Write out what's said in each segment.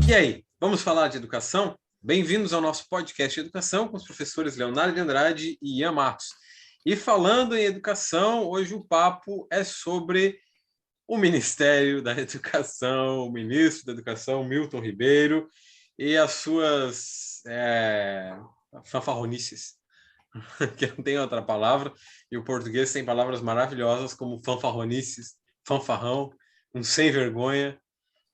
E aí, vamos falar de educação? Bem-vindos ao nosso podcast de educação com os professores Leonardo de Andrade e Ian Matos. E falando em educação, hoje o papo é sobre o Ministério da Educação, o ministro da Educação, Milton Ribeiro, e as suas fanfarronices, que não tem outra palavra, e o português tem palavras maravilhosas como fanfarronices, fanfarrão, um sem vergonha,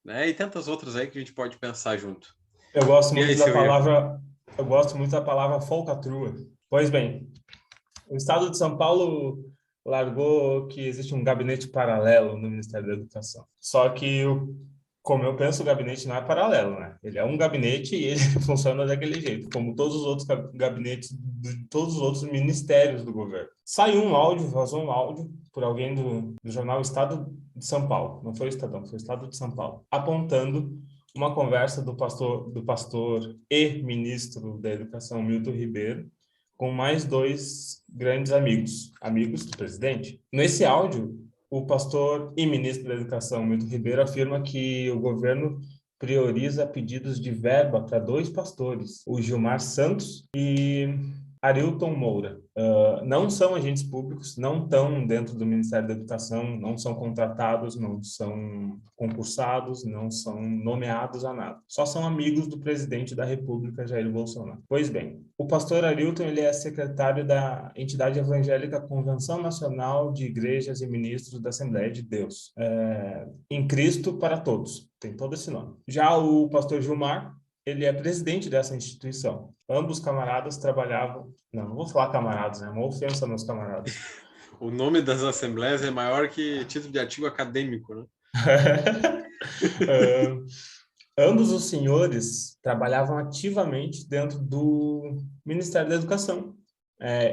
né? E tantas outras aí que a gente pode pensar junto. Eu gosto E aí, muito da seu Ian? palavra falcatrua. Pois bem, o Estado de São Paulo largou que existe um gabinete paralelo no Ministério da Educação. Só que, como eu penso, o gabinete não é paralelo, né? Ele é um gabinete e ele funciona daquele jeito, como todos os outros gabinetes de todos os outros ministérios do governo. Saiu um áudio, vazou um áudio por alguém do jornal Estado de São Paulo, não foi o Estadão, foi o Estado de São Paulo, apontando uma conversa do pastor e ministro da Educação, Milton Ribeiro, com mais dois grandes amigos do presidente. Nesse áudio, o pastor e ministro da Educação, Milton Ribeiro, afirma que o governo prioriza pedidos de verba para dois pastores, o Gilmar Santos e Arilton Moura. Não são agentes públicos, não estão dentro do Ministério da Educação, não são contratados, não são concursados, não são nomeados a nada. Só são amigos do presidente da República, Jair Bolsonaro. Pois bem, o pastor Arilton ele é secretário da entidade evangélica Convenção Nacional de Igrejas e Ministros da Assembleia de Deus. Em Cristo para Todos, tem todo esse nome. Já o pastor Gilmar, ele é presidente dessa instituição. Ambos camaradas trabalhavam... Não vou falar camaradas, é uma ofensa meus camaradas. O nome das assembleias é maior que título de artigo acadêmico, né? Ambos os senhores trabalhavam ativamente dentro do Ministério da Educação.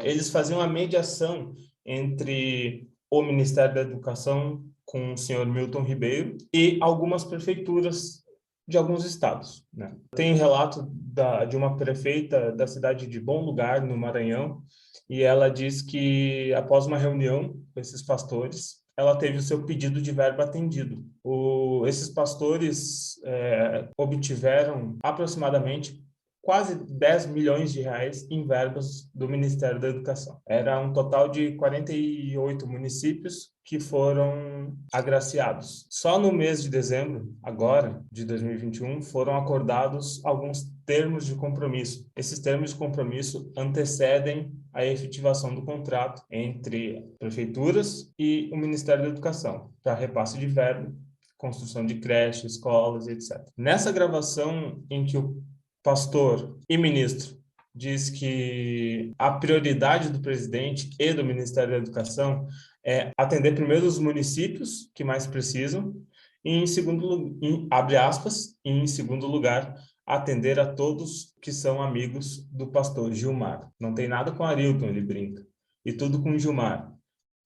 Eles faziam a mediação entre o Ministério da Educação com o senhor Milton Ribeiro e algumas prefeituras de alguns estados, né? Tem um relato de uma prefeita da cidade de Bom Lugar, no Maranhão, e ela diz que, após uma reunião com esses pastores, ela teve o seu pedido de verba atendido. Esses pastores obtiveram aproximadamente quase 10 milhões de reais em verbas do Ministério da Educação. Era um total de 48 municípios que foram agraciados. Só no mês de dezembro, agora, de 2021, foram acordados alguns termos de compromisso. Esses termos de compromisso antecedem a efetivação do contrato entre prefeituras e o Ministério da Educação, para repasse de verba, construção de creches, escolas, etc. Nessa gravação em que o pastor e ministro diz que a prioridade do presidente e do Ministério da Educação é atender primeiro os municípios que mais precisam e, abre aspas, e em segundo lugar, atender a todos que são amigos do pastor Gilmar. Não tem nada com Arilton, ele brinca. E tudo com Gilmar.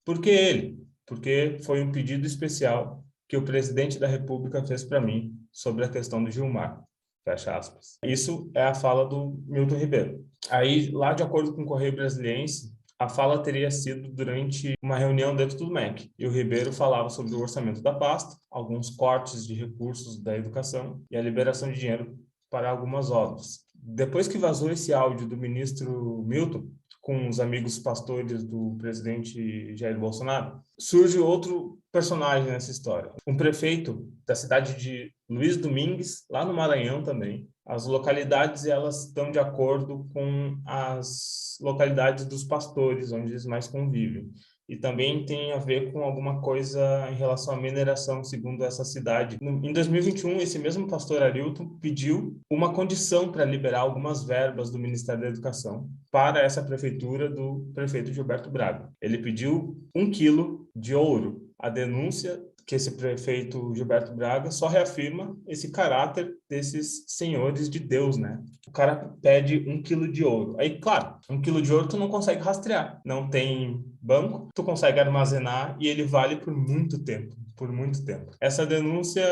Por que ele? Porque foi um pedido especial que o presidente da República fez para mim sobre a questão do Gilmar. Fecha aspas. Isso é a fala do Milton Ribeiro. Aí, lá de acordo com o Correio Brasiliense, a fala teria sido durante uma reunião dentro do MEC. E o Ribeiro falava sobre o orçamento da pasta, alguns cortes de recursos da educação e a liberação de dinheiro para algumas obras. Depois que vazou esse áudio do ministro Milton, com os amigos pastores do presidente Jair Bolsonaro, surge outro personagem nessa história. Um prefeito da cidade de Luiz Domingues, lá no Maranhão também. As localidades, elas estão de acordo com as localidades dos pastores, onde eles mais convivem. E também tem a ver com alguma coisa em relação à mineração, segundo essa cidade. Em 2021, esse mesmo pastor Arilton pediu uma condição para liberar algumas verbas do Ministério da Educação para essa prefeitura do prefeito Gilberto Braga. Ele pediu 1 quilo de ouro. A denúncia que esse prefeito Gilberto Braga só reafirma esse caráter desses senhores de Deus, né? O cara pede 1 quilo de ouro. Aí, claro, 1 quilo de ouro tu não consegue rastrear. Não tem banco, tu consegue armazenar e ele vale por muito tempo. Por muito tempo. Essa denúncia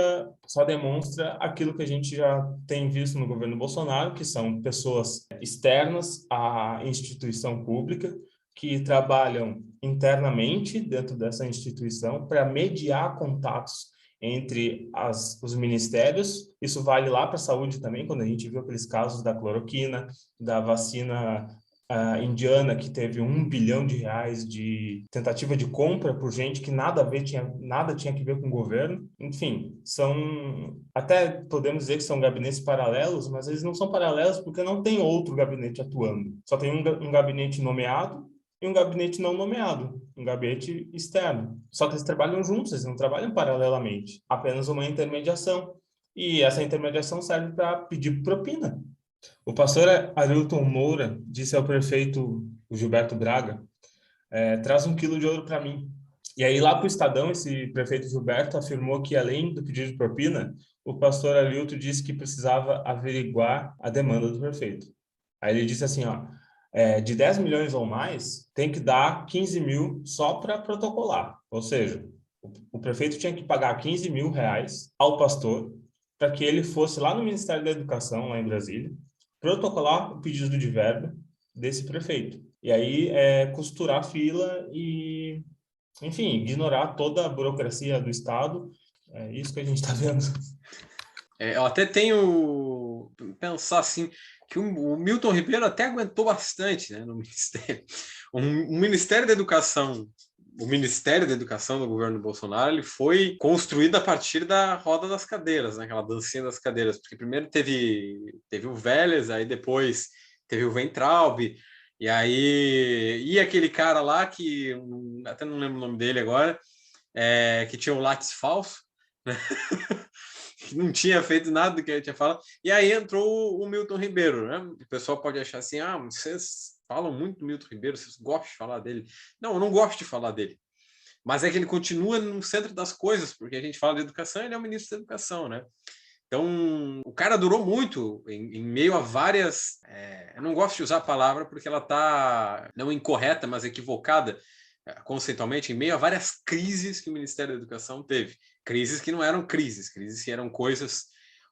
só demonstra aquilo que a gente já tem visto no governo Bolsonaro, que são pessoas externas à instituição pública, que trabalham internamente dentro dessa instituição para mediar contatos entre os ministérios. Isso vale lá para a saúde também, quando a gente viu aqueles casos da cloroquina, da vacina indiana, que teve R$ 1 bilhão de tentativa de compra por gente que nada tinha que ver com o governo. Enfim, até podemos dizer que são gabinetes paralelos, mas eles não são paralelos porque não tem outro gabinete atuando. Só tem um gabinete nomeado e um gabinete não nomeado, um gabinete externo. Só que eles trabalham juntos, eles não trabalham paralelamente, apenas uma intermediação. E essa intermediação serve para pedir propina. O pastor Arilton Moura disse ao prefeito o Gilberto Braga, traz 1 quilo de ouro para mim. E aí lá para o Estadão, esse prefeito Gilberto afirmou que além do pedido de propina, o pastor Arilton disse que precisava averiguar a demanda do prefeito. Aí ele disse assim, ó, de 10 milhões ou mais, tem que dar 15 mil só para protocolar. Ou seja, o prefeito tinha que pagar R$ 15.000 ao pastor para que ele fosse lá no Ministério da Educação, lá em Brasília, protocolar o pedido de verba desse prefeito. E aí costurar a fila e, enfim, ignorar toda a burocracia do Estado. É isso que a gente está vendo. Eu até tenho pensar assim que o Milton Ribeiro até aguentou bastante, né, no Ministério. O Ministério da Educação, o Ministério da Educação do governo Bolsonaro, ele foi construído a partir da roda das cadeiras, né, aquela dancinha das cadeiras, porque primeiro teve o Vélez, aí depois teve o Weintraub, e aí aquele cara lá que até não lembro o nome dele agora, que tinha o látis falso, né? Que não tinha feito nada do que ele tinha falado. E aí entrou o Milton Ribeiro, né? O pessoal pode achar assim, vocês falam muito do Milton Ribeiro, vocês gostam de falar dele. Não, eu não gosto de falar dele. Mas é que ele continua no centro das coisas, porque a gente fala de educação, ele é o ministro da educação, né? Então, o cara durou muito em meio a várias... eu não gosto de usar a palavra porque ela está não incorreta, mas equivocada, conceitualmente, em meio a várias crises que o Ministério da Educação teve. Crises que não eram crises que eram coisas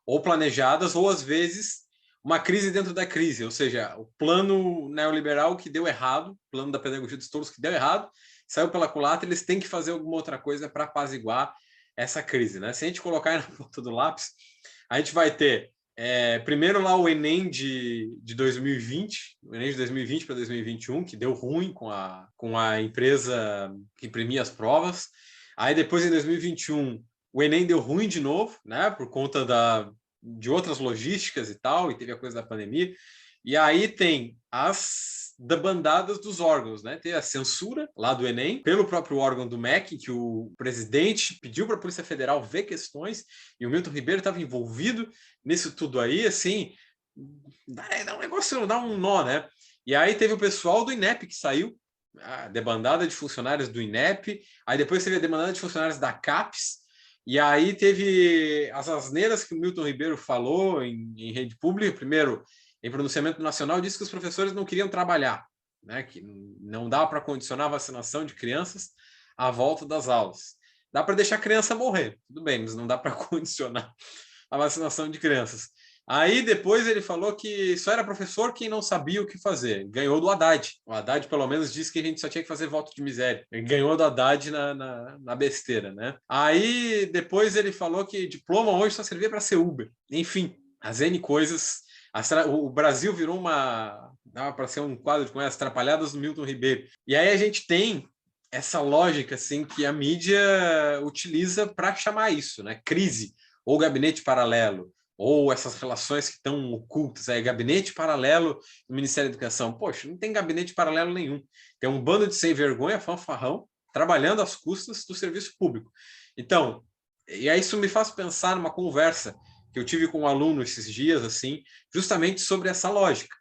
ou planejadas ou, às vezes, uma crise dentro da crise, ou seja, o plano neoliberal que deu errado, o plano da pedagogia dos touros que deu errado, saiu pela culatra, eles têm que fazer alguma outra coisa para apaziguar essa crise, né? Se a gente colocar aí na ponta do lápis, a gente vai ter primeiro lá o Enem de 2020, o Enem de 2020 para 2021, que deu ruim com a empresa que imprimia as provas. Aí depois, em 2021, o Enem deu ruim de novo, né, por conta de outras logísticas e tal, e teve a coisa da pandemia. E aí tem as debandadas dos órgãos, né? Tem a censura lá do Enem, pelo próprio órgão do MEC, que o presidente pediu para a Polícia Federal ver questões, e o Milton Ribeiro estava envolvido nisso tudo aí, assim, dá um negócio, dá um nó, né? E aí teve o pessoal do INEP que saiu, a debandada de funcionários do INEP, aí depois teve a debandada de funcionários da CAPES, e aí teve as asneiras que o Milton Ribeiro falou em rede pública. Primeiro, em pronunciamento nacional, disse que os professores não queriam trabalhar, né? Que não dá para condicionar a vacinação de crianças à volta das aulas. Dá para deixar a criança morrer, tudo bem, mas não dá para condicionar a vacinação de crianças. Aí depois ele falou que só era professor quem não sabia o que fazer. Ganhou do Haddad. O Haddad pelo menos disse que a gente só tinha que fazer voto de miséria. Ele ganhou do Haddad na besteira, né? Aí depois ele falou que diploma hoje só servia para ser Uber. Enfim, as N coisas. O Brasil virou dava para ser um quadro com as atrapalhadas do Milton Ribeiro. E aí a gente tem essa lógica assim que a mídia utiliza para chamar isso, né? Crise ou gabinete paralelo, ou essas relações que estão ocultas, gabinete paralelo do Ministério da Educação. Poxa, não tem gabinete paralelo nenhum. Tem um bando de sem vergonha, fanfarrão, trabalhando às custas do serviço público. Então, e aí isso me faz pensar numa conversa que eu tive com um aluno esses dias, assim, justamente sobre essa lógica.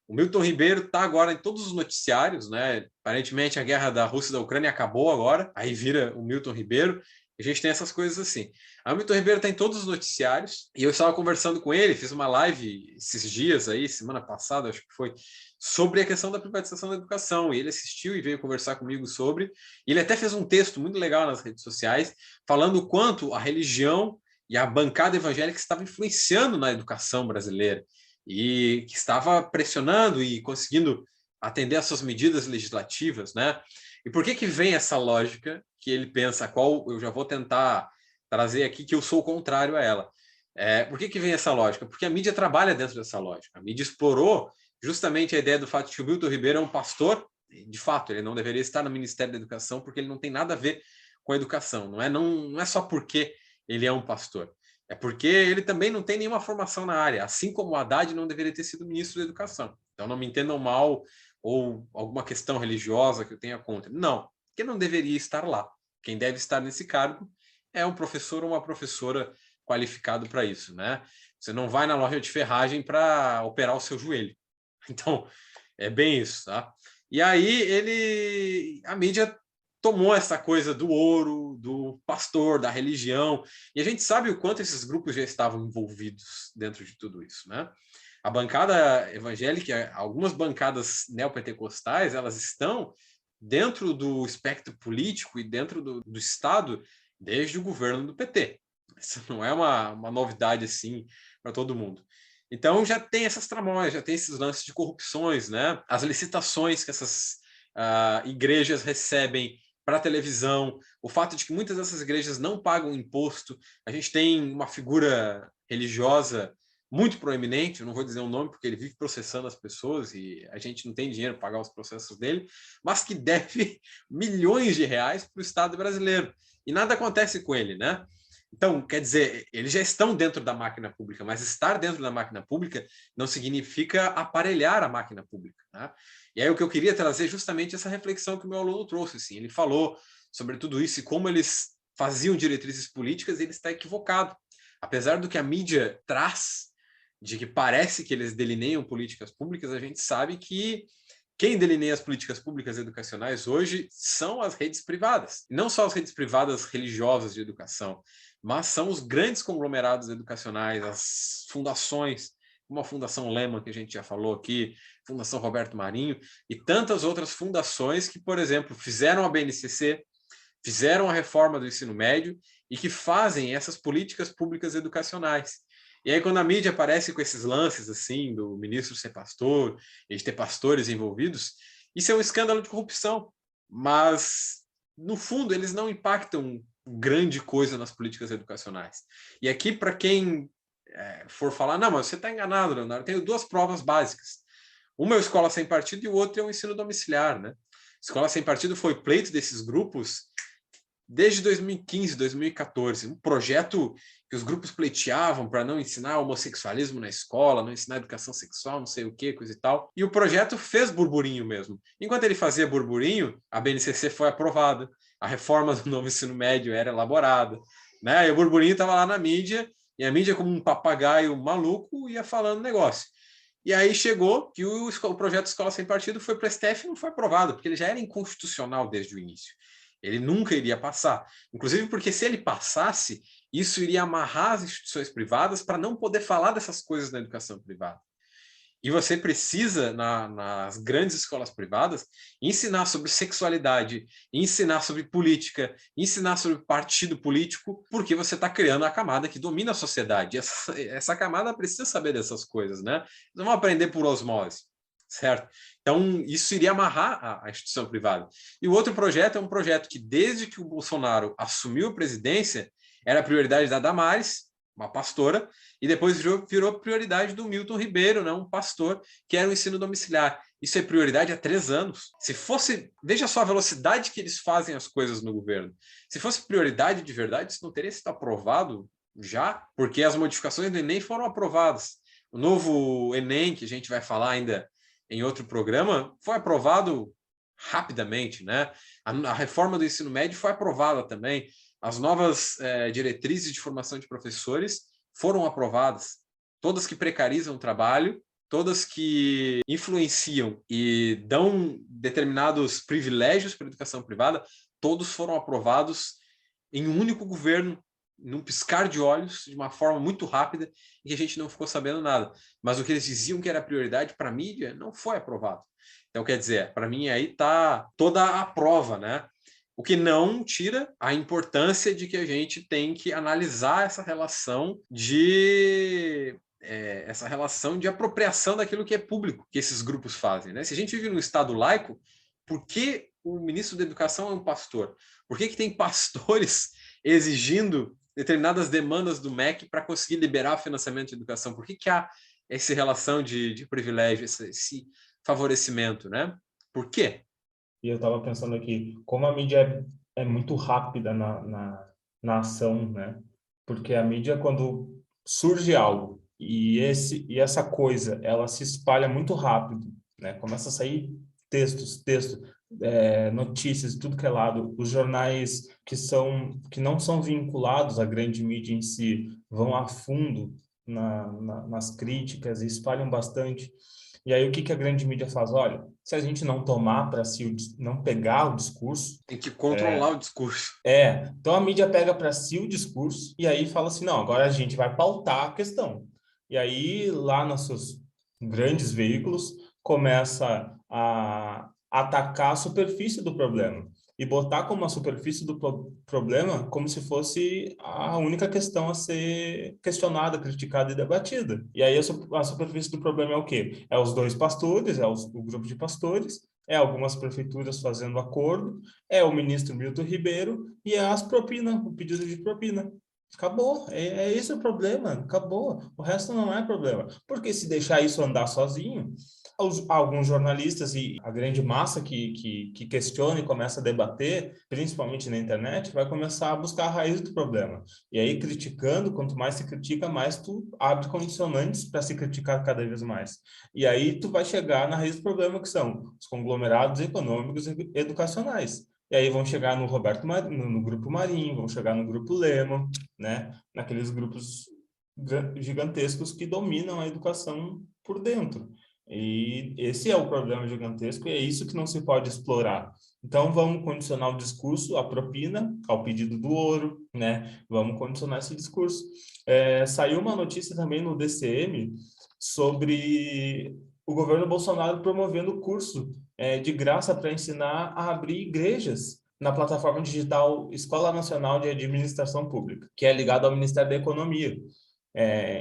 O Milton Ribeiro está agora em todos os noticiários, né? Aparentemente a guerra da Rússia e da Ucrânia acabou agora, aí vira o Milton Ribeiro. A gente tem essas coisas assim. A Milton Ribeiro está em todos os noticiários, e eu estava conversando com ele, fiz uma live esses dias aí, semana passada, acho que foi, sobre a questão da privatização da educação, e ele assistiu e veio conversar comigo sobre, e ele até fez um texto muito legal nas redes sociais, falando o quanto a religião e a bancada evangélica estava influenciando na educação brasileira, e que estava pressionando e conseguindo atender às suas medidas legislativas, né? E por que vem essa lógica que ele pensa, a qual eu já vou tentar trazer aqui que eu sou contrário a ela. Por que vem essa lógica? Porque a mídia trabalha dentro dessa lógica. A mídia explorou justamente a ideia do fato de que o Milton Ribeiro é um pastor. De fato, ele não deveria estar no Ministério da Educação porque ele não tem nada a ver com a educação. Não é só porque ele é um pastor. É porque ele também não tem nenhuma formação na área, assim como o Haddad não deveria ter sido ministro da Educação. Então não me entendam mal ou alguma questão religiosa que eu tenha contra. Não, porque não deveria estar lá. Quem deve estar nesse cargo é um professor ou uma professora qualificado para isso, né? Você não vai na loja de ferragem para operar o seu joelho. Então, é bem isso, tá? E aí a mídia tomou essa coisa do ouro, do pastor, da religião, e a gente sabe o quanto esses grupos já estavam envolvidos dentro de tudo isso, né? A bancada evangélica, algumas bancadas neopentecostais, elas estão dentro do espectro político e dentro do Estado desde o governo do PT. Isso não é uma novidade assim para todo mundo. Então já tem essas tramóias, já tem esses lances de corrupções, né? As licitações que essas igrejas recebem para a televisão, o fato de que muitas dessas igrejas não pagam imposto. A gente tem uma figura religiosa muito proeminente, eu não vou dizer o nome porque ele vive processando as pessoas e a gente não tem dinheiro para pagar os processos dele, mas que deve milhões de reais para o Estado brasileiro. E nada acontece com ele, né? Então, quer dizer, eles já estão dentro da máquina pública, mas estar dentro da máquina pública não significa aparelhar a máquina pública, né? E aí o que eu queria trazer justamente essa reflexão que o meu aluno trouxe, assim, ele falou sobre tudo isso e como eles faziam diretrizes políticas, e ele está equivocado. Apesar do que a mídia traz, de que parece que eles delineiam políticas públicas, a gente sabe que quem delineia as políticas públicas educacionais hoje são as redes privadas. E não só as redes privadas religiosas de educação, mas são os grandes conglomerados educacionais, as fundações, como a Fundação Lehman, que a gente já falou aqui, Fundação Roberto Marinho, e tantas outras fundações que, por exemplo, fizeram a BNCC, fizeram a reforma do ensino médio e que fazem essas políticas públicas educacionais. E aí, quando a mídia aparece com esses lances, assim, do ministro ser pastor, e de ter pastores envolvidos, isso é um escândalo de corrupção. Mas, no fundo, eles não impactam grande coisa nas políticas educacionais. E aqui, para quem for falar, não, mas você está enganado, Leonardo, eu tenho duas provas básicas. Uma é a escola sem partido e o outro é o ensino domiciliar, né? Escola sem partido foi pleito desses grupos desde 2015, 2014, um projeto que os grupos pleiteavam para não ensinar homossexualismo na escola, não ensinar educação sexual, não sei o que, coisa e tal. E o projeto fez burburinho mesmo. Enquanto ele fazia burburinho, a BNCC foi aprovada, a reforma do novo ensino médio era elaborada, né? E o burburinho estava lá na mídia, e a mídia, como um papagaio maluco, ia falando negócio. E aí chegou que o projeto Escola Sem Partido foi para o STF e não foi aprovado, porque ele já era inconstitucional desde o início. Ele nunca iria passar. Inclusive porque se ele passasse, isso iria amarrar as instituições privadas para não poder falar dessas coisas na educação privada. E você precisa, nas grandes escolas privadas, ensinar sobre sexualidade, ensinar sobre política, ensinar sobre partido político, porque você está criando a camada que domina a sociedade. Essa camada precisa saber dessas coisas, né? Não vão aprender por osmose, certo? Então, isso iria amarrar a instituição privada. E o outro projeto é um projeto que, desde que o Bolsonaro assumiu a presidência, era a prioridade da Damares, uma pastora, e depois virou prioridade do Milton Ribeiro, né, um pastor, que era o ensino domiciliar. Isso é prioridade há 3 anos. Se fosse, veja só a velocidade que eles fazem as coisas no governo. Se fosse prioridade de verdade, isso não teria sido aprovado já, porque as modificações do Enem foram aprovadas. O novo Enem, que a gente vai falar ainda em outro programa, foi aprovado rapidamente, né? A reforma do ensino médio foi aprovada também. As novas diretrizes de formação de professores foram aprovadas. Todas que precarizam o trabalho, todas que influenciam e dão determinados privilégios para a educação privada, todos foram aprovados em um único governo, num piscar de olhos, de uma forma muito rápida, e que a gente não ficou sabendo nada. Mas o que eles diziam que era prioridade para a mídia não foi aprovado. Então, quer dizer, para mim aí está toda a prova, né? O que não tira a importância de que a gente tem que analisar essa relação de apropriação daquilo que é público que esses grupos fazem, né? Se a gente vive num Estado laico, por que o ministro da Educação é um pastor? Por que tem pastores exigindo determinadas demandas do MEC para conseguir liberar financiamento de educação? Por que há essa relação de privilégio, esse favorecimento, né? Por quê? E eu estava pensando aqui, como a mídia é muito rápida na ação, né? Porque a mídia, quando surge algo e essa coisa, ela se espalha muito rápido, né? Começa a sair textos, notícias, tudo que é lado. Os jornais que não são vinculados à grande mídia em si vão a fundo nas críticas e espalham bastante. E aí o que a grande mídia faz? Olha, se a gente não tomar para si, não pegar o discurso, Tem que controlar o discurso. então a mídia pega para si o discurso e aí fala assim, não, agora a gente vai pautar a questão. E aí lá nos seus grandes veículos começa a atacar a superfície do problema e botar como a superfície do problema como se fosse a única questão a ser questionada, criticada e debatida. E aí a superfície do problema é o quê? É os dois pastores, o grupo de pastores, é algumas prefeituras fazendo acordo, é o ministro Milton Ribeiro e é as propinas, o pedido de propina. Acabou, é esse o problema, acabou. O resto não é problema. Porque se deixar isso andar sozinho, alguns jornalistas e a grande massa que questiona e começa a debater, principalmente na internet, vai começar a buscar a raiz do problema. E aí, criticando, quanto mais se critica, mais tu abre condicionantes para se criticar cada vez mais. E aí tu vai chegar na raiz do problema, que são os conglomerados econômicos e educacionais. E aí vão chegar no no Grupo Marinho, vão chegar no Grupo Lehman, né? Naqueles grupos gigantescos que dominam a educação por dentro. E esse é o problema gigantesco e é isso que não se pode explorar. Então, vamos condicionar o discurso à propina, ao pedido do ouro, né? Vamos condicionar esse discurso. Saiu uma notícia também no DCM sobre o governo Bolsonaro promovendo curso de graça para ensinar a abrir igrejas na plataforma digital Escola Nacional de Administração Pública, que é ligada ao Ministério da Economia,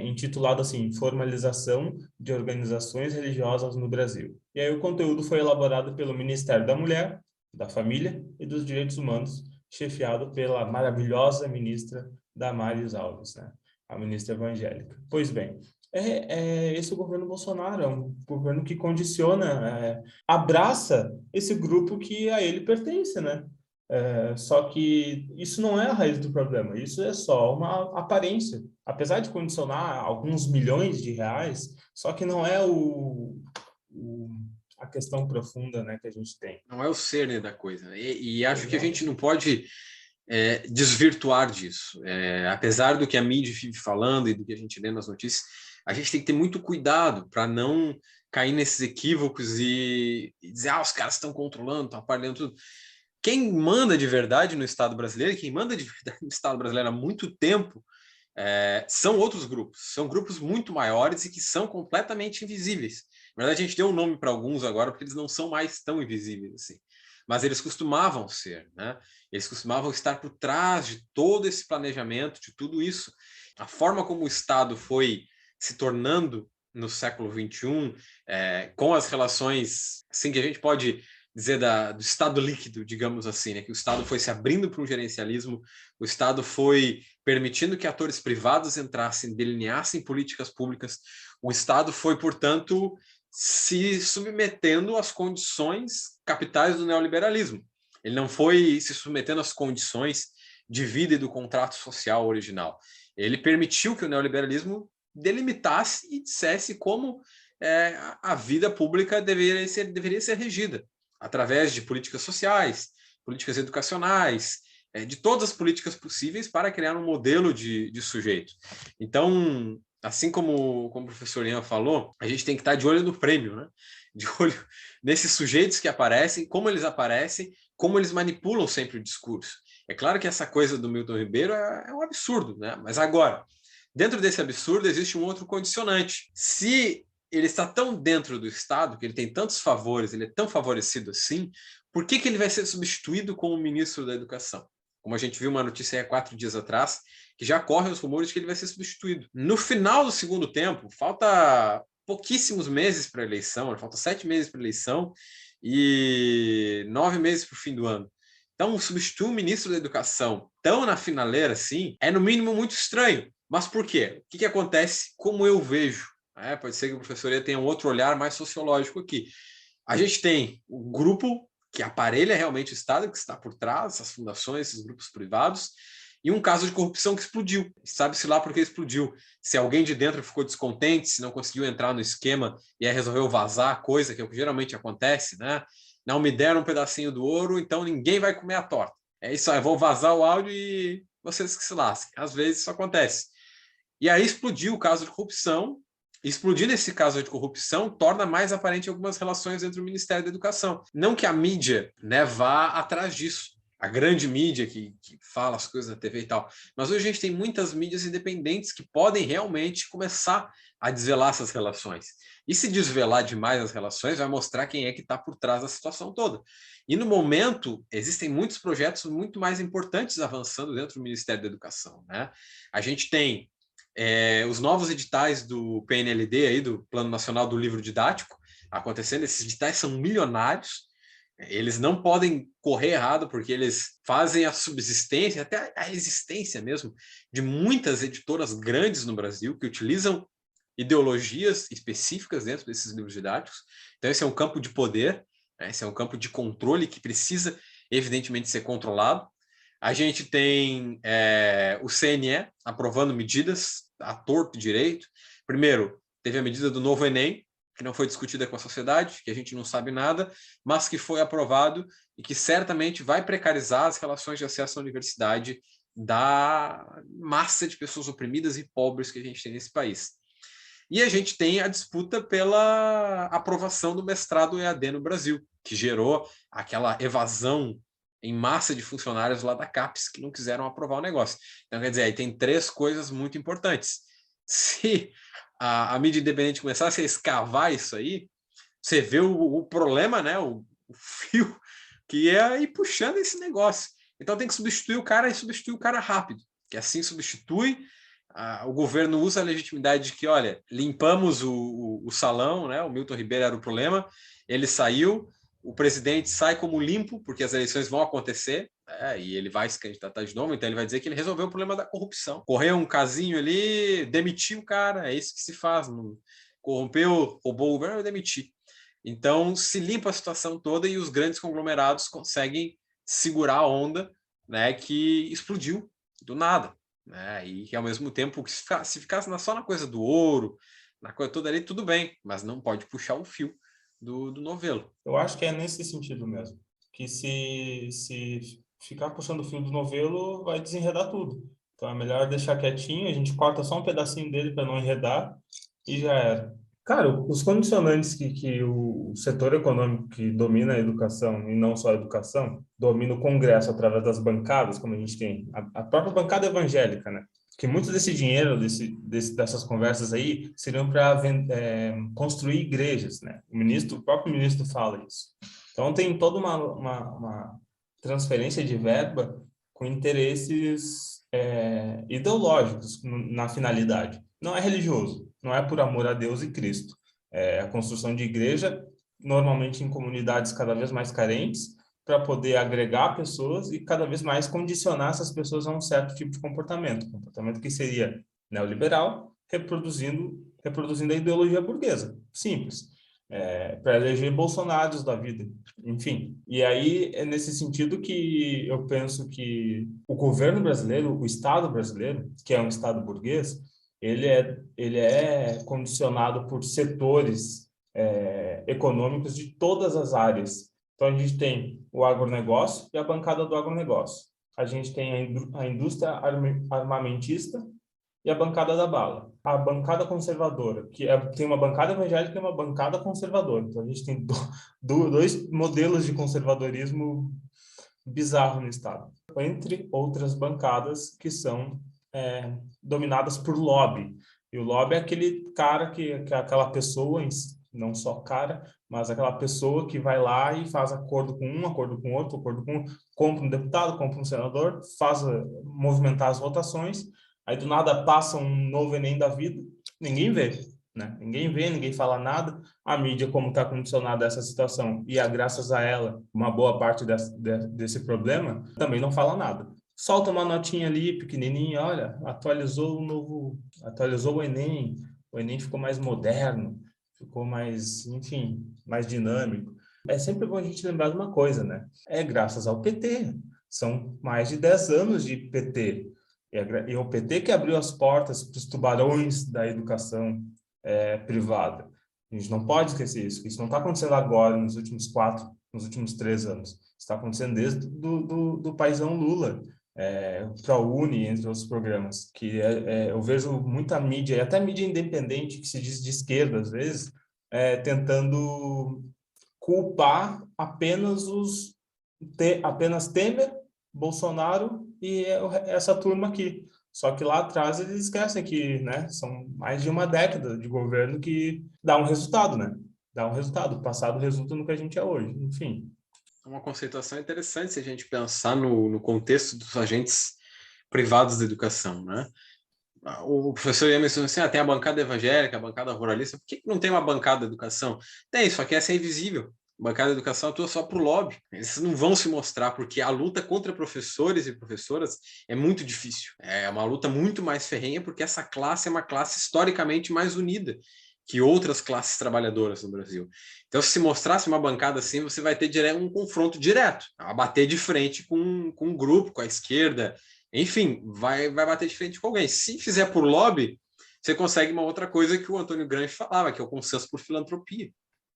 intitulado assim, Formalização de Organizações Religiosas no Brasil. E aí o conteúdo foi elaborado pelo Ministério da Mulher, da Família e dos Direitos Humanos, chefiado pela maravilhosa ministra Damares Alves, né? A ministra evangélica. Pois bem, esse é o governo Bolsonaro, é um governo que condiciona, abraça esse grupo que a ele pertence, né? Só que isso não é a raiz do problema, isso é só uma aparência. Apesar de condicionar alguns milhões de reais, só que não é a questão profunda, né, que a gente tem. Não é o cerne da coisa. E acho que a gente não pode desvirtuar disso. Apesar do que a mídia vive falando e do que a gente lê nas notícias, a gente tem que ter muito cuidado para não cair nesses equívocos e dizer, os caras estão controlando, estão aparelhando tudo. Quem manda de verdade no Estado brasileiro, quem manda de verdade no Estado brasileiro há muito tempo, são outros grupos, são grupos muito maiores e que são completamente invisíveis. Na verdade, a gente deu um nome para alguns agora porque eles não são mais tão invisíveis assim. Mas eles costumavam ser, né? Eles costumavam estar por trás de todo esse planejamento, de tudo isso. A forma como o Estado foi se tornando no século XXI, com as relações, assim que a gente pode dizer do Estado líquido, digamos assim, né? Que o Estado foi se abrindo para um gerencialismo, o Estado foi permitindo que atores privados entrassem, delineassem políticas públicas, o Estado foi, portanto, se submetendo às condições capitais do neoliberalismo. Ele não foi se submetendo às condições de vida e do contrato social original. Ele permitiu que o neoliberalismo delimitasse e dissesse como a vida pública deveria ser regida, através de políticas sociais, políticas educacionais, de todas as políticas possíveis para criar um modelo de sujeito. Então, assim como o professor Ian falou, a gente tem que estar de olho no prêmio, né? De olho nesses sujeitos que aparecem, como eles manipulam sempre o discurso. É claro que essa coisa do Milton Ribeiro é um absurdo, né? Mas agora, dentro desse absurdo existe um outro condicionante. Se ele está tão dentro do Estado, que ele tem tantos favores, ele é tão favorecido assim, por que ele vai ser substituído como ministro da Educação? Como a gente viu uma notícia há 4 dias atrás, que já correm os rumores que ele vai ser substituído. No final do segundo tempo, falta pouquíssimos meses para a eleição, falta 7 meses para a eleição e 9 meses para o fim do ano. Então, substituir o ministro da Educação tão na finaleira assim é, no mínimo, muito estranho. Mas por quê? O que acontece como eu vejo? Pode ser que o professor tenha um outro olhar mais sociológico aqui. A gente tem o grupo que aparelha realmente o Estado, que está por trás, essas fundações, esses grupos privados, e um caso de corrupção que explodiu. Sabe-se lá por que explodiu. Se alguém de dentro ficou descontente, se não conseguiu entrar no esquema e aí resolveu vazar a coisa, que é o que geralmente acontece, né? Não me deram um pedacinho do ouro, então ninguém vai comer a torta. É isso aí, vou vazar o áudio e vocês que se lasquem. Às vezes isso acontece. E aí explodiu o caso de corrupção. Explodindo esse caso de corrupção torna mais aparente algumas relações entre o Ministério da Educação. Não que a mídia, né, vá atrás disso, a grande mídia que fala as coisas na TV e tal, mas hoje a gente tem muitas mídias independentes que podem realmente começar a desvelar essas relações. E se desvelar demais as relações, vai mostrar quem é que está por trás da situação toda. E no momento, existem muitos projetos muito mais importantes avançando dentro do Ministério da Educação, né? A gente tem os novos editais do PNLD, aí, do Plano Nacional do Livro Didático, acontecendo. Esses editais são milionários, eles não podem correr errado, porque eles fazem a subsistência, até a existência mesmo, de muitas editoras grandes no Brasil, que utilizam ideologias específicas dentro desses livros didáticos. Então, esse é um campo de poder, né? Esse é um campo de controle que precisa, evidentemente, ser controlado. A gente tem o CNE aprovando medidas à torto e direito. Primeiro, teve a medida do novo Enem, que não foi discutida com a sociedade, que a gente não sabe nada, mas que foi aprovado e que certamente vai precarizar as relações de acesso à universidade da massa de pessoas oprimidas e pobres que a gente tem nesse país. E a gente tem a disputa pela aprovação do mestrado EAD no Brasil, que gerou aquela evasão em massa de funcionários lá da CAPES que não quiseram aprovar o negócio. Então, quer dizer, aí tem três coisas muito importantes. Se a mídia independente começasse a escavar isso aí, você vê o problema, né? O fio que é ir puxando esse negócio. Então tem que substituir o cara e substituir o cara rápido, que assim substitui. O governo usa a legitimidade de que, olha, limpamos o salão, né? O Milton Ribeiro era o problema, ele saiu, o presidente sai como limpo, porque as eleições vão acontecer, e ele vai se candidatar de novo, então ele vai dizer que ele resolveu o problema da corrupção. Correu um casinho ali, demitiu o cara, é isso que se faz. Não corrompeu, roubou o governo, demitir. Então se limpa a situação toda e os grandes conglomerados conseguem segurar a onda, né, que explodiu do nada. Né? E que ao mesmo tempo, se ficasse só na coisa do ouro, na coisa toda ali, tudo bem, mas não pode puxar o fio do novelo. Eu acho que é nesse sentido mesmo, que se ficar puxando o fio do novelo, vai desenredar tudo. Então é melhor deixar quietinho, a gente corta só um pedacinho dele para não enredar e já era. Cara, os condicionantes que o setor econômico que domina a educação, e não só a educação, domina o Congresso através das bancadas, como a gente tem, a própria bancada evangélica, né? Que muito desse dinheiro, dessas conversas aí, seriam para construir igrejas, né? O próprio ministro fala isso. Então, tem toda uma transferência de verba com interesses ideológicos na finalidade. Não é religioso, não é por amor a Deus e Cristo. É a construção de igreja, normalmente em comunidades cada vez mais carentes, para poder agregar pessoas e cada vez mais condicionar essas pessoas a um certo tipo de comportamento que seria neoliberal, reproduzindo a ideologia burguesa, simples, para eleger Bolsonaros da vida, enfim. E aí é nesse sentido que eu penso que o governo brasileiro, o Estado brasileiro, que é um Estado burguês, ele é condicionado por setores econômicos de todas as áreas. Então, a gente tem o agronegócio e a bancada do agronegócio. A gente tem a indústria armamentista e a bancada da bala. A bancada conservadora, tem uma bancada evangélica e uma bancada conservadora. Então, a gente tem dois modelos de conservadorismo bizarro no Estado. Entre outras bancadas que são dominadas por lobby. E o lobby é aquele cara que é aquela pessoa, não só cara, mas aquela pessoa que vai lá e faz acordo com um, acordo com outro, compra um deputado, compra um senador, faz movimentar as votações, aí do nada passa um novo Enem da vida, ninguém vê. né? Ninguém vê, ninguém fala nada. A mídia, como está condicionada a essa situação, e graças a ela, uma boa parte desse problema, também não fala nada. Solta uma notinha ali, pequenininha, olha, atualizou o Enem ficou mais moderno, ficou mais, enfim, mais dinâmico. É sempre bom a gente lembrar de uma coisa, né? É graças ao PT. São mais de 10 anos de PT. E é o PT que abriu as portas para os tubarões da educação privada. A gente não pode esquecer isso. Isso não está acontecendo agora, nos últimos 3 anos. Está acontecendo desde do paizão Lula, o ProUni, entre outros programas, que eu vejo muita mídia, e até mídia independente, que se diz de esquerda, às vezes, tentando culpar apenas Temer, Bolsonaro e essa turma aqui. Só que lá atrás eles esquecem que, né, são mais de uma década de governo que dá um resultado, né? Dá um resultado. O passado resulta no que a gente é hoje. Enfim. É uma conceituação interessante se a gente pensar no contexto dos agentes privados da educação, né? O professor ia mencionar assim, tem a bancada evangélica, a bancada ruralista, por que não tem uma bancada de educação? Tem, só que essa é invisível. A bancada de educação atua só para o lobby. Eles não vão se mostrar, porque a luta contra professores e professoras é muito difícil. É uma luta muito mais ferrenha, porque essa classe é uma classe historicamente mais unida que outras classes trabalhadoras no Brasil. Então, se mostrasse uma bancada assim, você vai ter um confronto direto, a bater de frente com um grupo, com a esquerda, enfim, vai bater de frente com alguém. Se fizer por lobby, você consegue uma outra coisa que o Antônio Gramsci falava, que é o consenso por filantropia.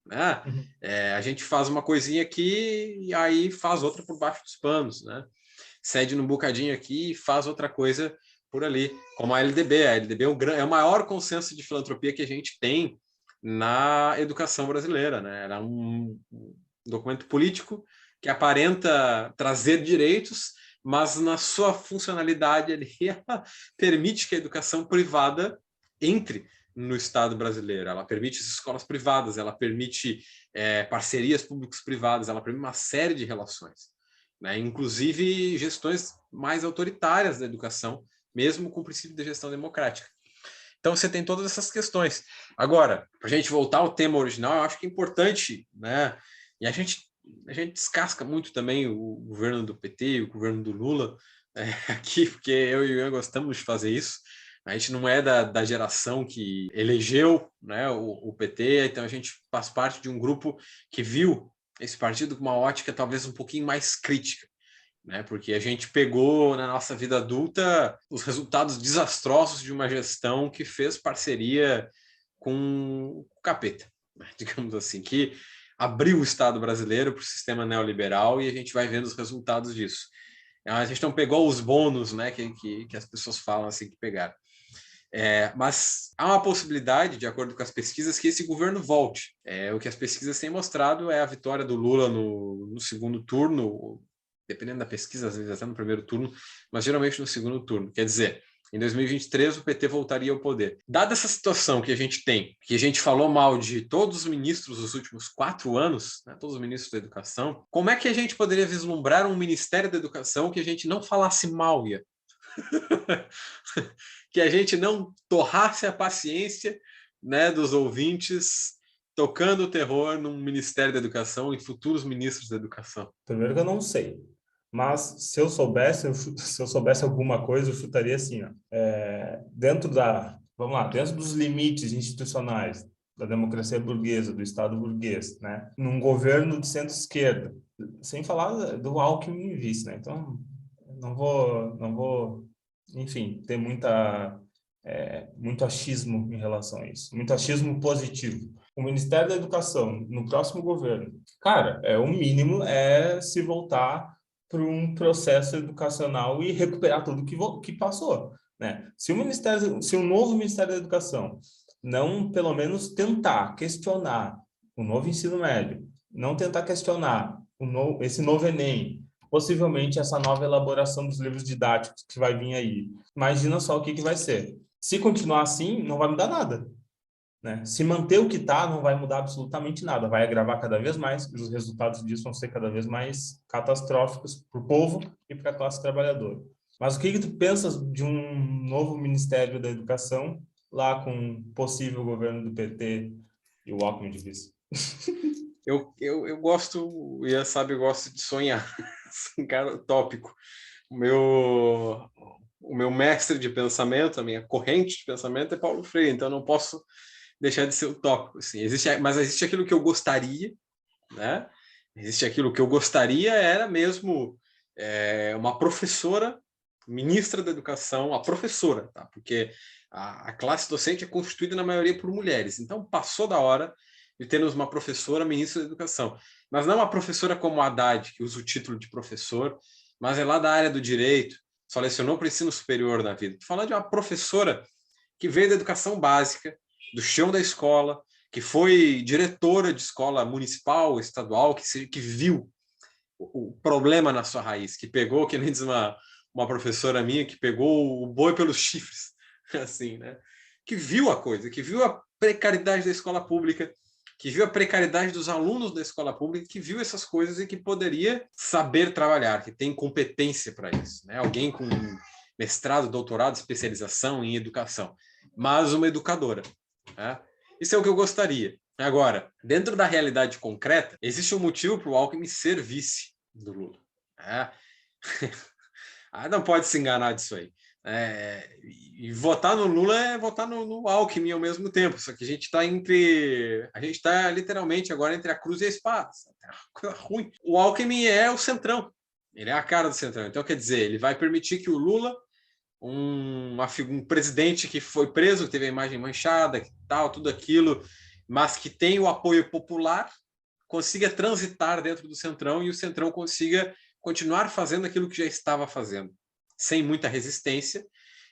Né? Uhum. A gente faz uma coisinha aqui e aí faz outra por baixo dos panos. Né? Cede num bocadinho aqui e faz outra coisa por ali, como a LDB. A LDB é o maior consenso de filantropia que a gente tem na educação brasileira. Né? Era um documento político que aparenta trazer direitos, mas na sua funcionalidade ele permite que a educação privada entre no Estado brasileiro. Ela permite as escolas privadas, ela permite parcerias públicos-privadas, ela permite uma série de relações, né? Inclusive gestões mais autoritárias da educação, mesmo com o princípio da gestão democrática. Então você tem todas essas questões. Agora, para a gente voltar ao tema original, eu acho que é importante, né? E a gente descasca muito também o governo do PT e o governo do Lula aqui, porque eu e o Ian gostamos de fazer isso. A gente não é da geração que elegeu, né, o PT, então a gente faz parte de um grupo que viu esse partido com uma ótica talvez um pouquinho mais crítica, né, porque a gente pegou na nossa vida adulta os resultados desastrosos de uma gestão que fez parceria com o capeta, né, digamos assim, que abriu o Estado brasileiro para o sistema neoliberal e a gente vai vendo os resultados disso. A gente não pegou os bônus, né, que as pessoas falam assim que pegaram. Mas há uma possibilidade, de acordo com as pesquisas, que esse governo volte. O que as pesquisas têm mostrado é a vitória do Lula no segundo turno, dependendo da pesquisa, às vezes até no primeiro turno, mas geralmente no segundo turno. Quer dizer, em 2023 o PT voltaria ao poder. Dada essa situação que a gente tem, que a gente falou mal de todos os ministros dos últimos 4 anos, né, todos os ministros da educação, como é que a gente poderia vislumbrar um Ministério da Educação que a gente não falasse mal, Ian? Que a gente não torrasse a paciência, né, dos ouvintes tocando o terror num Ministério da Educação e futuros ministros da Educação. Primeiro que eu não sei. Mas se eu soubesse alguma coisa, eu chutaria assim, ó, dentro dos limites institucionais da democracia burguesa, do Estado burguês, né, num governo de centro-esquerda, sem falar do Alckmin e vice, né? Então, não vou, enfim, ter muito achismo em relação a isso, muito achismo positivo. O Ministério da Educação, no próximo governo, cara, o mínimo é se voltar para um processo educacional e recuperar tudo que passou, né? Se o novo Ministério da Educação não, pelo menos, tentar questionar o novo ensino médio, não tentar questionar esse novo Enem, possivelmente essa nova elaboração dos livros didáticos que vai vir aí, imagina só o que vai ser. Se continuar assim, não vai mudar nada, né? Se manter o que está, não vai mudar absolutamente nada. Vai agravar cada vez mais e os resultados disso vão ser cada vez mais catastróficos para o povo e para a classe trabalhadora. Mas o que tu pensas de um novo Ministério da Educação lá com um possível governo do PT e o Alckmin de vice? Eu gosto, o Ian sabe, eu gosto de sonhar. Sou um cara utópico. O meu mestre de pensamento, a minha corrente de pensamento é Paulo Freire, então eu não posso deixar de ser utópico. Assim. Mas existe aquilo que eu gostaria, né? Existe aquilo que eu gostaria era mesmo uma professora, ministra da educação, a professora, tá? Porque a classe docente é constituída na maioria por mulheres. Então passou da hora de termos uma professora, ministra da educação. Mas não uma professora como a Haddad, que usa o título de professor, mas é lá da área do direito, só lecionou para o ensino superior na vida. Estou falando de uma professora que veio da educação básica, do chão da escola, que foi diretora de escola municipal, estadual, que viu o problema na sua raiz, que pegou, que nem diz uma professora minha, que pegou o boi pelos chifres, assim, né? Que viu a coisa, que viu a precariedade da escola pública, que viu a precariedade dos alunos da escola pública, que viu essas coisas e que poderia saber trabalhar, que tem competência para isso, né? Alguém com mestrado, doutorado, especialização em educação, mas uma educadora, né? Isso é o que eu gostaria. Agora, dentro da realidade concreta, existe um motivo para o Alckmin ser vice do Lula. Não pode se enganar disso aí. E votar no Lula é votar no Alckmin ao mesmo tempo. Só que a gente está literalmente agora entre a cruz e a espada. É uma coisa ruim. O Alckmin é o centrão. Ele é a cara do centrão. Então, quer dizer, ele vai permitir que o Lula, um presidente que foi preso, que teve a imagem manchada, que tal, tudo aquilo, mas que tem o apoio popular, consiga transitar dentro do centrão e o centrão consiga continuar fazendo aquilo que já estava fazendo, sem muita resistência.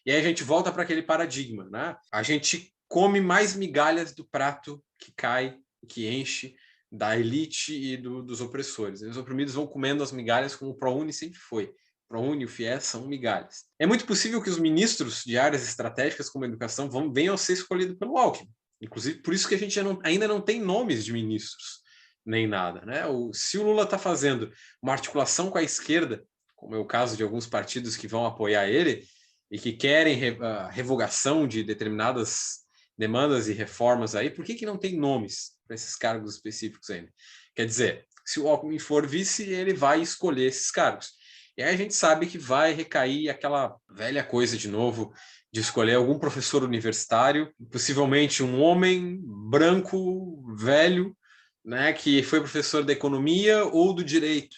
E aí a gente volta para aquele paradigma, né? A gente come mais migalhas do prato que cai, que enche, da elite e dos opressores. E os oprimidos vão comendo as migalhas como o ProUni sempre foi. ProUni e o FIES são migalhas. É muito possível que os ministros de áreas estratégicas como a educação venham a ser escolhidos pelo Alckmin. Inclusive, por isso que a gente ainda não tem nomes de ministros, nem nada. Né? Se o Lula está fazendo uma articulação com a esquerda, como é o caso de alguns partidos que vão apoiar ele, e que querem a revogação de determinadas demandas e reformas aí, por que não tem nomes para esses cargos específicos ainda? Quer dizer, se o Alckmin for vice, ele vai escolher esses cargos. E aí a gente sabe que vai recair aquela velha coisa de novo, de escolher algum professor universitário, possivelmente um homem branco, velho, né, que foi professor da economia ou do direito,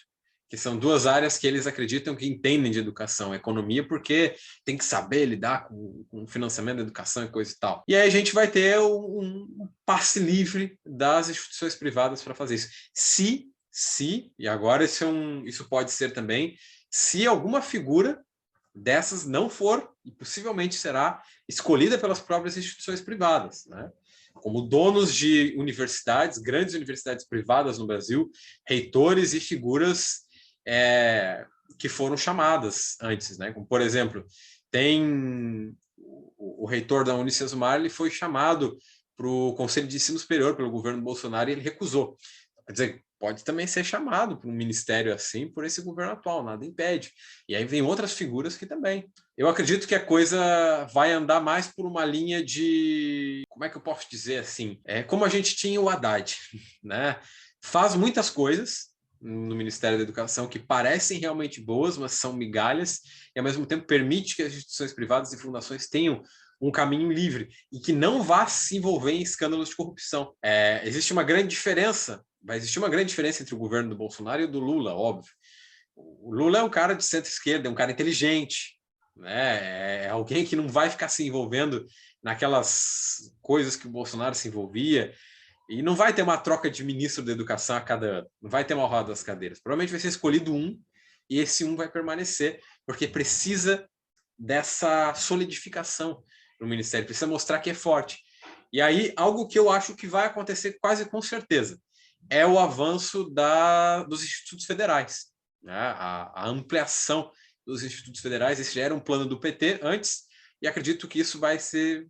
que são duas áreas que eles acreditam que entendem de educação. Economia porque tem que saber lidar com o financiamento da educação e coisa e tal. E aí a gente vai ter um passe livre das instituições privadas para fazer isso. E agora isso pode ser também, se alguma figura dessas não for, e possivelmente será, escolhida pelas próprias instituições privadas, né? Como donos de universidades, grandes universidades privadas no Brasil, reitores e figuras que foram chamadas antes, né? Como, por exemplo, tem o reitor da Unicesumar, ele foi chamado para o Conselho de Ensino Superior pelo governo Bolsonaro e ele recusou. Quer dizer, pode também ser chamado para um ministério assim por esse governo atual, nada impede. E aí vem outras figuras que também. Eu acredito que a coisa vai andar mais por uma linha de, como é que eu posso dizer assim? Como a gente tinha o Haddad, né? Faz muitas coisas no Ministério da Educação que parecem realmente boas, mas são migalhas, e ao mesmo tempo permite que as instituições privadas e fundações tenham um caminho livre e que não vá se envolver em escândalos de corrupção. Existe uma grande diferença, vai existir uma grande diferença entre o governo do Bolsonaro e o do Lula, óbvio. O Lula é um cara de centro-esquerda, é um cara inteligente, né? É alguém que não vai ficar se envolvendo naquelas coisas que o Bolsonaro se envolvia, e não vai ter uma troca de ministro da educação a cada ano, não vai ter uma roda das cadeiras. Provavelmente vai ser escolhido um, e esse um vai permanecer, porque precisa dessa solidificação no ministério, precisa mostrar que é forte. E aí, algo que eu acho que vai acontecer quase com certeza, é o avanço dos institutos federais, né? A ampliação dos institutos federais. Esse já era um plano do PT antes, e acredito que isso vai ser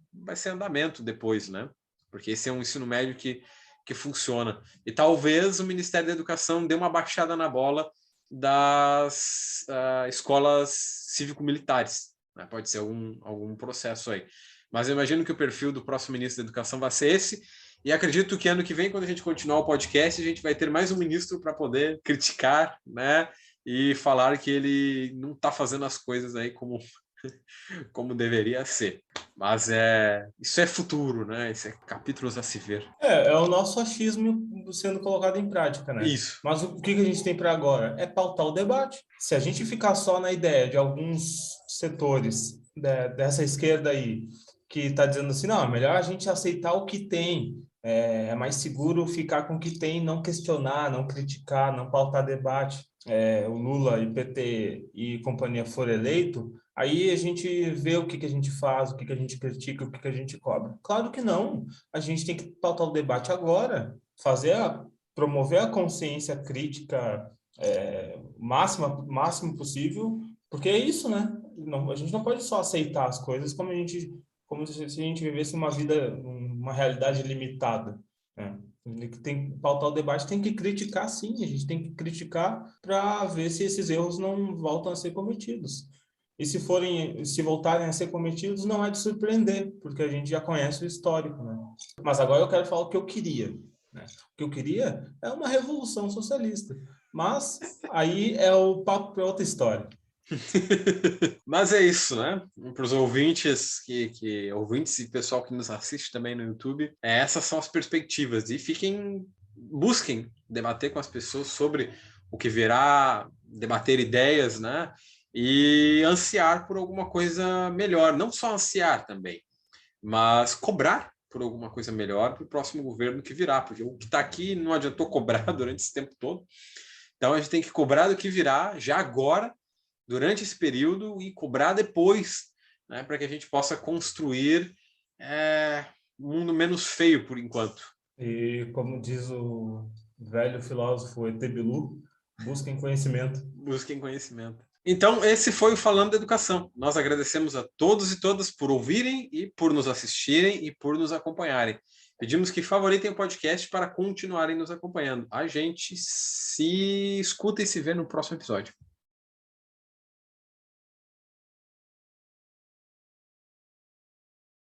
andamento depois, né? Porque esse é um ensino médio que funciona. E talvez o Ministério da Educação dê uma baixada na bola das escolas cívico-militares, né? Pode ser algum processo aí. mas eu imagino que o perfil do próximo ministro da Educação vai ser esse, e acredito que ano que vem, quando a gente continuar o podcast, a gente vai ter mais um ministro para poder criticar, né, e falar que ele não está fazendo as coisas aí como deveria ser. Mas isso é futuro, né? Isso é capítulos a se ver. É o nosso achismo sendo colocado em prática, né? Isso. Mas o que a gente tem para agora? É pautar o debate. Se a gente ficar só na ideia de alguns setores dessa esquerda aí, que está dizendo assim, não, é melhor a gente aceitar o que tem, é mais seguro ficar com o que tem, não questionar, não criticar, não pautar debate. O Lula e PT e companhia for eleito, aí a gente vê o que a gente faz, o que a gente critica, o que a gente cobra. Claro que não. A gente tem que pautar o debate agora, promover a consciência crítica máximo possível, porque é isso, né? Não, a gente não pode só aceitar as coisas como se a gente vivesse uma vida, uma realidade limitada, né? Tem que pautar o debate, tem que criticar sim, a gente tem que criticar para ver se esses erros não voltam a ser cometidos. E se voltarem a ser cometidos, não é de surpreender, porque a gente já conhece o histórico, né? Mas agora eu quero falar o que eu queria, né? O que eu queria é uma revolução socialista, mas aí é o papo para outra história. Mas é isso, né? Para os ouvintes ouvintes e pessoal que nos assiste também no YouTube, essas são as perspectivas. E busquem debater com as pessoas sobre o que virá, debater ideias, né? E ansiar por alguma coisa melhor. Não só ansiar também, mas cobrar por alguma coisa melhor para o próximo governo que virá, porque o que está aqui não adiantou cobrar durante esse tempo todo. Então a gente tem que cobrar do que virá já agora, durante esse período, e cobrar depois, né, para que a gente possa construir um mundo menos feio por enquanto. E como diz o velho filósofo ET Bilu, busquem conhecimento. Busquem conhecimento. Então, esse foi o Falando da Educação. Nós agradecemos a todos e todas por ouvirem e por nos assistirem e por nos acompanharem. Pedimos que favoritem o podcast para continuarem nos acompanhando. A gente se escuta e se vê no próximo episódio.